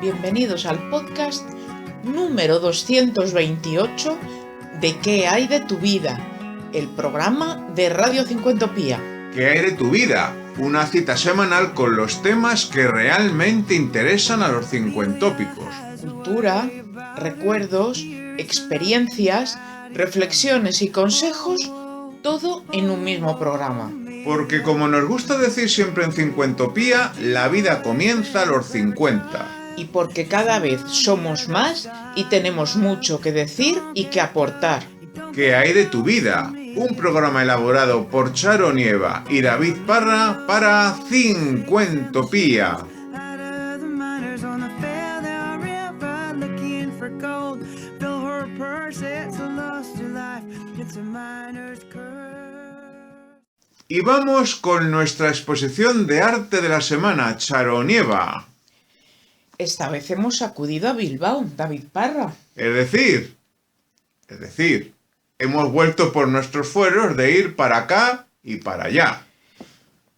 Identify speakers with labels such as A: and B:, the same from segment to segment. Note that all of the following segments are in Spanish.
A: Bienvenidos al podcast número 228 de ¿Qué hay de tu vida? El programa de Radio Cincuentopía.
B: ¿Qué hay de tu vida? Una cita semanal con los temas que realmente interesan a los cincuentópicos.
A: Cultura, recuerdos, experiencias, reflexiones y consejos, todo en un mismo programa.
B: Porque como nos gusta decir siempre en Cincuentopía, la vida comienza a los 50.
A: Y porque cada vez somos más y tenemos mucho que decir y que aportar.
B: ¿Qué hay de tu vida? Un programa elaborado por Charo Nieva y David Parra para Cincuentopía. Y vamos con nuestra exposición de arte de la semana, Charo Nieva.
A: Esta vez hemos acudido a Bilbao, David Parra.
B: Es decir, hemos vuelto por nuestros fueros de ir para acá y para allá.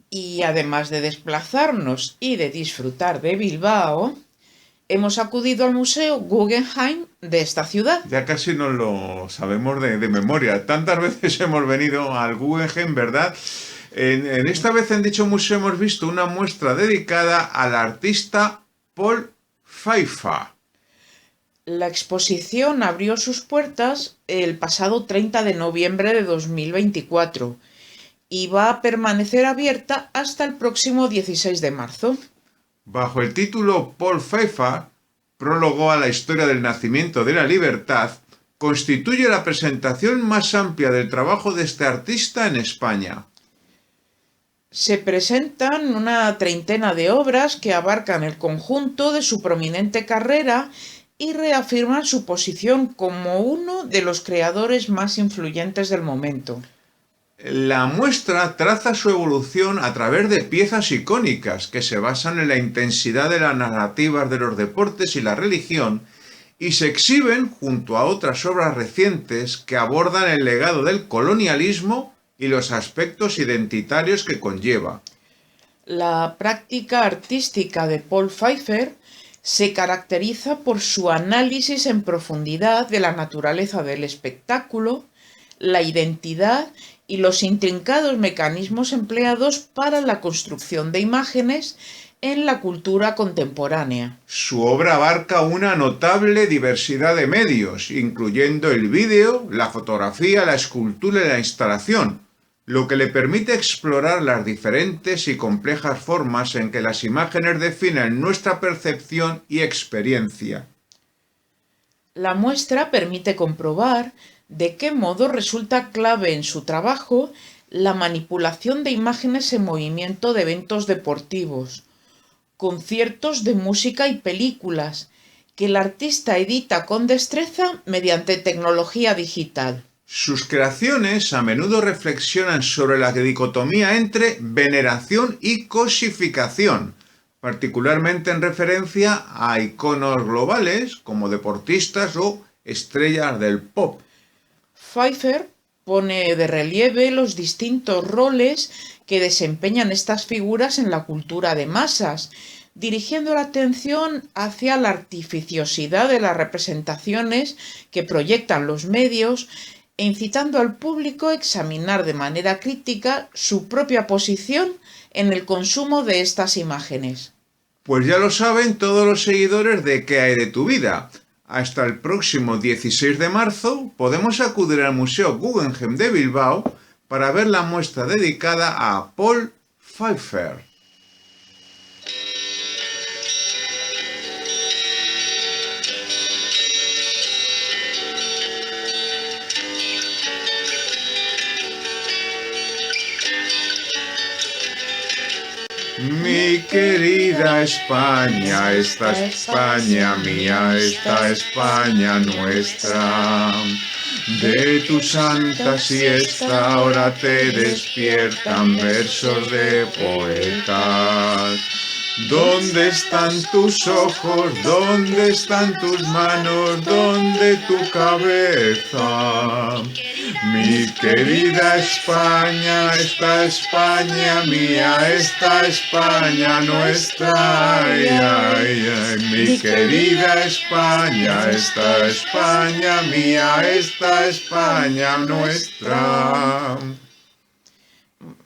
A: Y además de desplazarnos y de disfrutar de Bilbao, hemos acudido al Museo Guggenheim de esta ciudad.
B: Ya casi nos lo sabemos de memoria. Tantas veces hemos venido al Guggenheim, ¿verdad? En esta vez en dicho museo hemos visto una muestra dedicada al artista Paul Pfeiffer.
A: La exposición abrió sus puertas el pasado 30 de noviembre de 2024 y va a permanecer abierta hasta el próximo 16 de marzo.
B: Bajo el título Paul Pfeiffer, prólogo a la historia del nacimiento de la libertad, constituye la presentación más amplia del trabajo de este artista en España.
A: Se presentan una treintena de obras que abarcan el conjunto de su prominente carrera y reafirman su posición como uno de los creadores más influyentes del momento.
B: La muestra traza su evolución a través de piezas icónicas que se basan en la intensidad de las narrativas de los deportes y la religión y se exhiben junto a otras obras recientes que abordan el legado del colonialismo y los aspectos identitarios que conlleva.
A: La práctica artística de Paul Pfeiffer se caracteriza por su análisis en profundidad de la naturaleza del espectáculo, la identidad y los intrincados mecanismos empleados para la construcción de imágenes en la cultura contemporánea.
B: Su obra abarca una notable diversidad de medios, incluyendo el vídeo, la fotografía, la escultura y la instalación, lo que le permite explorar las diferentes y complejas formas en que las imágenes definen nuestra percepción y experiencia.
A: La muestra permite comprobar de qué modo resulta clave en su trabajo la manipulación de imágenes en movimiento de eventos deportivos, conciertos de música y películas, que el artista edita con destreza mediante tecnología digital.
B: Sus creaciones a menudo reflexionan sobre la dicotomía entre veneración y cosificación, particularmente en referencia a iconos globales como deportistas o estrellas del pop.
A: Pfeiffer pone de relieve los distintos roles que desempeñan estas figuras en la cultura de masas, dirigiendo la atención hacia la artificiosidad de las representaciones que proyectan los medios e incitando al público a examinar de manera crítica su propia posición en el consumo de estas imágenes.
B: Pues ya lo saben todos los seguidores de ¿Qué hay de tu vida? Hasta el próximo 16 de marzo podemos acudir al Museo Guggenheim de Bilbao para ver la muestra dedicada a Paul Pfeiffer. Mi querida España, esta España mía, esta España nuestra. De tu santa siesta ahora te despiertan versos de poetas. ¿Dónde están tus ojos? ¿Dónde están tus manos? ¿Dónde tu cabeza? Mi querida España, esta España mía, esta España nuestra. Ay, ay, ay. Mi querida España, esta España mía, esta España nuestra.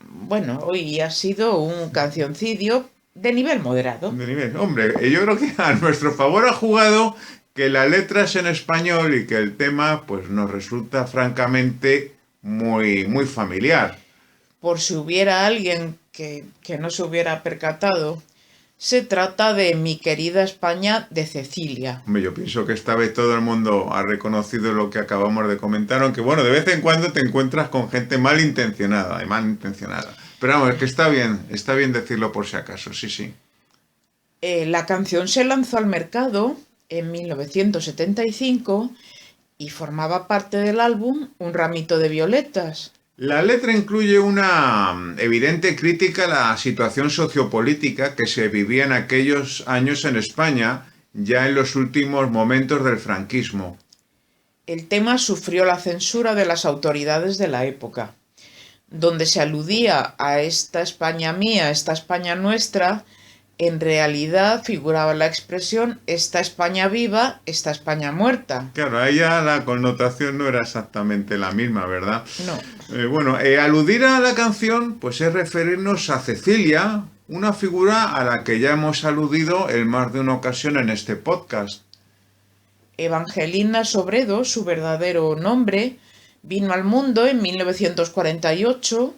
A: Bueno, hoy ha sido un cancioncidio de nivel moderado.
B: De nivel. Hombre, yo creo que a nuestro favor ha jugado que la letra es en español y que el tema pues nos resulta francamente muy familiar.
A: Por si hubiera alguien que no se hubiera percatado, se trata de Mi querida España de Cecilia.
B: Hombre, yo pienso que esta vez todo el mundo ha reconocido lo que acabamos de comentar, aunque bueno, de vez en cuando te encuentras con gente malintencionada. Pero vamos, es que está bien decirlo por si acaso, sí, sí.
A: La canción se lanzó al mercado en 1975 y formaba parte del álbum Un ramito de violetas.
B: La letra incluye una evidente crítica a la situación sociopolítica que se vivía en aquellos años en España, ya en los últimos momentos del franquismo.
A: El tema sufrió la censura de las autoridades de la época, donde se aludía a esta España mía, esta España nuestra. En realidad figuraba la expresión esta España viva, esta España muerta.
B: Claro, ahí ya la connotación no era exactamente la misma, ¿verdad?
A: No.
B: Aludir a la canción, pues es referirnos a Cecilia, una figura a la que ya hemos aludido en más de una ocasión en este podcast.
A: Evangelina Sobredo, su verdadero nombre, vino al mundo en 1948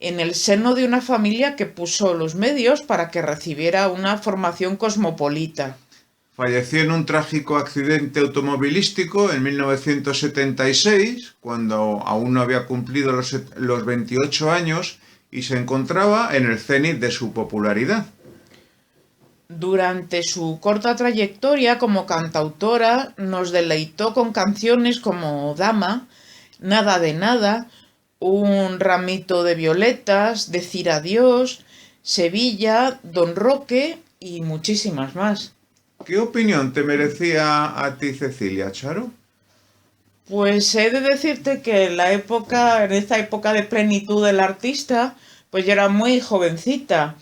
A: en el seno de una familia que puso los medios para que recibiera una formación cosmopolita.
B: Falleció en un trágico accidente automovilístico en 1976, cuando aún no había cumplido los 28 años y se encontraba en el cenit de su popularidad.
A: Durante su corta trayectoria como cantautora nos deleitó con canciones como Dama, Nada de nada, Un ramito de violetas, Decir adiós, Sevilla, Don Roque y muchísimas más.
B: ¿Qué opinión te merecía a ti, Cecilia, Charo?
A: Pues he de decirte que en esta época de plenitud del artista, pues yo era muy jovencita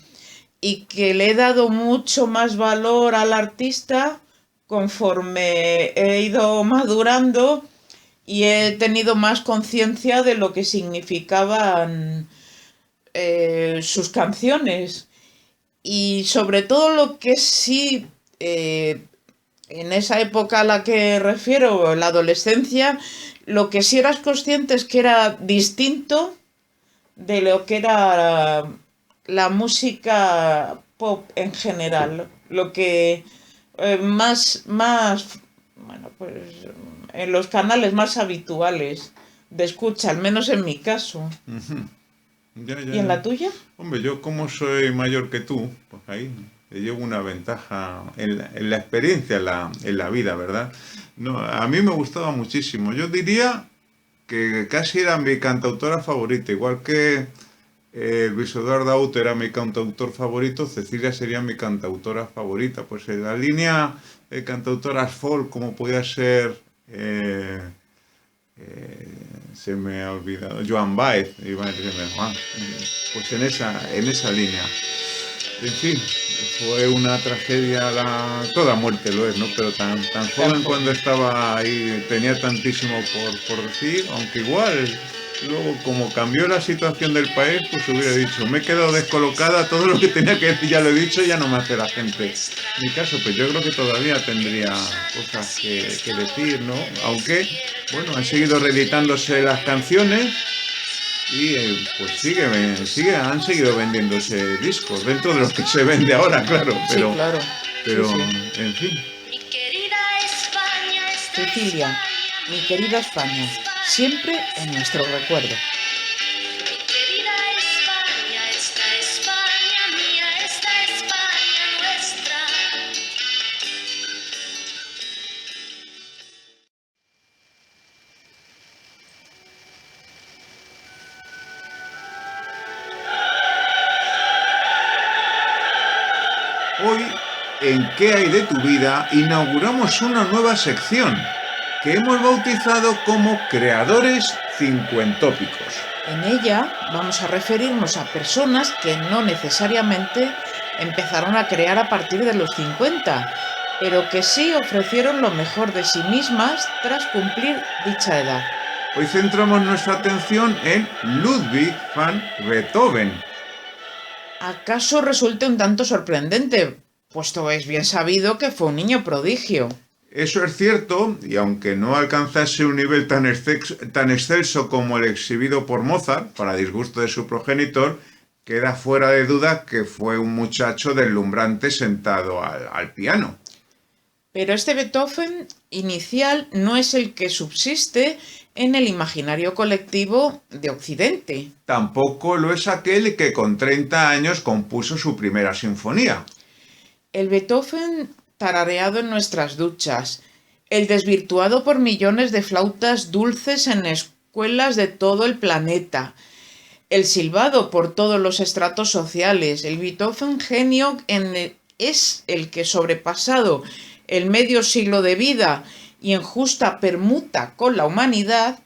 A: y que le he dado mucho más valor al artista conforme he ido madurando y he tenido más conciencia de lo que significaban sus canciones. Y sobre todo lo que sí, en esa época a la que refiero, la adolescencia, lo que sí eras consciente es que era distinto de lo que era la música pop en general. Lo que bueno, pues en los canales más habituales de escucha, al menos en mi caso.
B: Ya,
A: ¿Y en la tuya?
B: Hombre, yo como soy mayor que tú, pues ahí llevo una ventaja en la experiencia, en la vida, ¿verdad? No, a mí me gustaba muchísimo. Yo diría que casi era mi cantautora favorita, igual que Luis Eduardo Aute era mi cantautor favorito, Cecilia sería mi cantautora favorita. Pues en la línea de cantautoras folk, como podía ser... se me ha olvidado, Joan Baez, pues en esa línea. En fin, fue una tragedia, toda muerte lo es, ¿no? Pero tan joven cuando estaba ahí, tenía tantísimo por decir, aunque igual, luego como cambió la situación del país, pues hubiera dicho, me he quedado descolocada, todo lo que tenía que decir ya lo he dicho, ya no me hace la gente. En mi caso, pues yo creo que todavía tendría cosas que decir, ¿no? Aunque, bueno, han seguido reeditándose las canciones y pues han seguido vendiéndose discos, dentro de los que se vende ahora, claro, pero,
A: sí, claro.
B: pero
A: Sí.
B: en fin.
A: Cecilia, mi querida España, siempre en nuestro recuerdo.
B: en ¿Qué hay de tu vida?, inauguramos una nueva sección que hemos bautizado como Creadores Cincuentópicos.
A: En ella vamos a referirnos a personas que no necesariamente empezaron a crear a partir de los 50, pero que sí ofrecieron lo mejor de sí mismas tras cumplir dicha edad.
B: Hoy centramos nuestra atención en Ludwig van Beethoven.
A: ¿Acaso resulta un tanto sorprendente, puesto es bien sabido que fue un niño prodigio?
B: Eso es cierto, y aunque no alcanzase un nivel tan excelso como el exhibido por Mozart, para disgusto de su progenitor, queda fuera de duda que fue un muchacho deslumbrante sentado al piano.
A: Pero este Beethoven inicial no es el que subsiste en el imaginario colectivo de Occidente.
B: Tampoco lo es aquel que con 30 años compuso su primera sinfonía.
A: El Beethoven tarareado en nuestras duchas, el desvirtuado por millones de flautas dulces en escuelas de todo el planeta, el silbado por todos los estratos sociales, el Beethoven genio es el que, sobrepasado el medio siglo de vida y en justa permuta con la humanidad,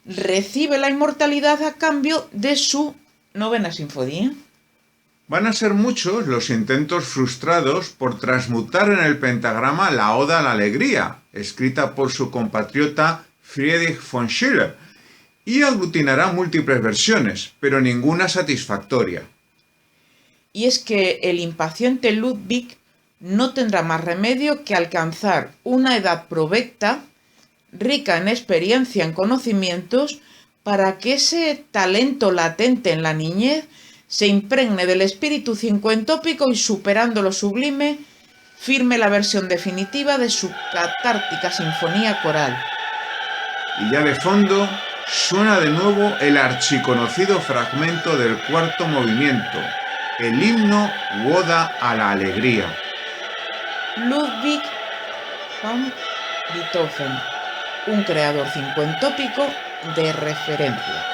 A: recibe la inmortalidad a cambio de su novena sinfonía.
B: Van a ser muchos los intentos frustrados por transmutar en el pentagrama la Oda a la Alegría, escrita por su compatriota Friedrich von Schiller, y aglutinará múltiples versiones, pero ninguna satisfactoria.
A: Y es que el impaciente Ludwig no tendrá más remedio que alcanzar una edad provecta, rica en experiencia, en conocimientos, para que ese talento latente en la niñez se impregne del espíritu cincuentópico y, superando lo sublime, firme la versión definitiva de su catártica sinfonía coral.
B: Y ya de fondo suena de nuevo el archiconocido fragmento del cuarto movimiento, el himno u Oda a la Alegría.
A: Ludwig van Beethoven, un creador cincuentópico de referencia.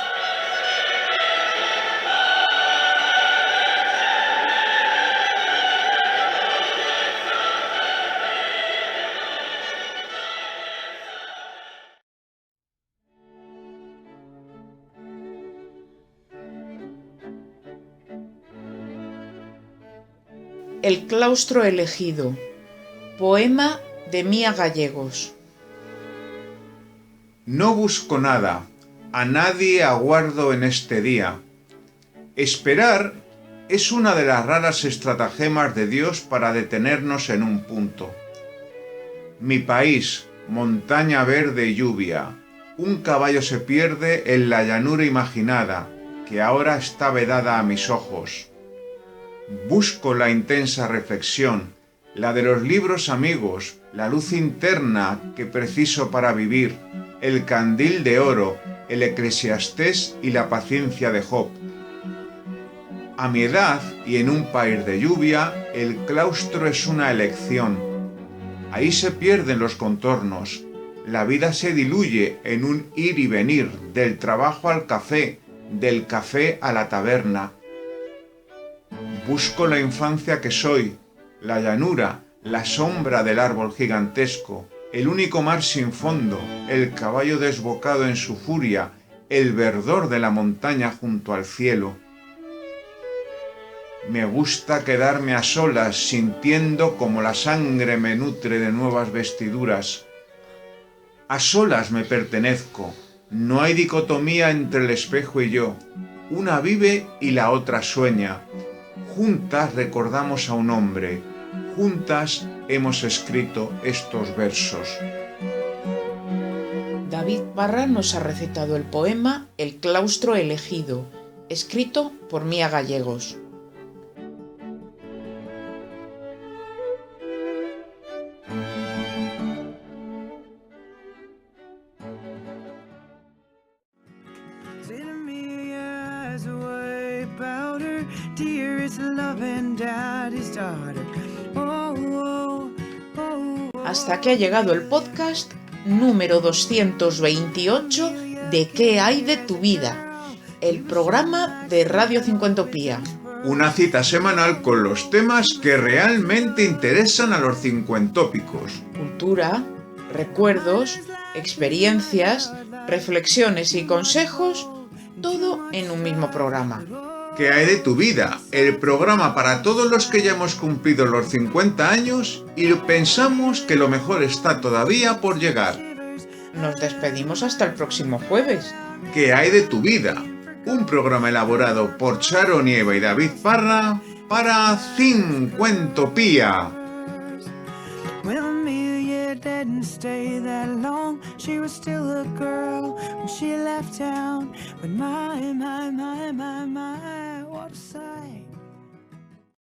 A: El claustro elegido. Poema de Mía Gallegos.
B: No busco nada, a nadie aguardo en este día. Esperar es una de las raras estratagemas de Dios para detenernos en un punto. Mi país, montaña verde y lluvia, un caballo se pierde en la llanura imaginada, que ahora está vedada a mis ojos. Busco la intensa reflexión, la de los libros amigos, la luz interna que preciso para vivir, el candil de oro, el Eclesiastés y la paciencia de Job. A mi edad y en un país de lluvia, el claustro es una elección. Ahí se pierden los contornos, la vida se diluye en un ir y venir, del trabajo al café, del café a la taberna. Busco la infancia que soy, la llanura, la sombra del árbol gigantesco, el único mar sin fondo, el caballo desbocado en su furia, el verdor de la montaña junto al cielo. Me gusta quedarme a solas, sintiendo como la sangre me nutre de nuevas vestiduras. A solas me pertenezco, no hay dicotomía entre el espejo y yo. Una vive y la otra sueña. Juntas recordamos a un hombre, juntas hemos escrito estos versos.
A: David Barra nos ha recitado el poema El claustro elegido, escrito por Mía Gallegos. Hasta aquí ha llegado el podcast número 228 de ¿Qué hay de tu vida?, el programa de Radio Cincuentopía.
B: Una cita semanal con los temas que realmente interesan a los cincuentópicos.
A: Cultura, recuerdos, experiencias, reflexiones y consejos, todo en un mismo programa.
B: ¿Qué hay de tu vida? El programa para todos los que ya hemos cumplido los 50 años y pensamos que lo mejor está todavía por llegar.
A: Nos despedimos hasta el próximo jueves.
B: ¿Qué hay de tu vida? Un programa elaborado por Charo Nieva y David Parra para Cincuentopía.
C: Didn't stay that long. She was still a girl when she left town. But my, what a sight.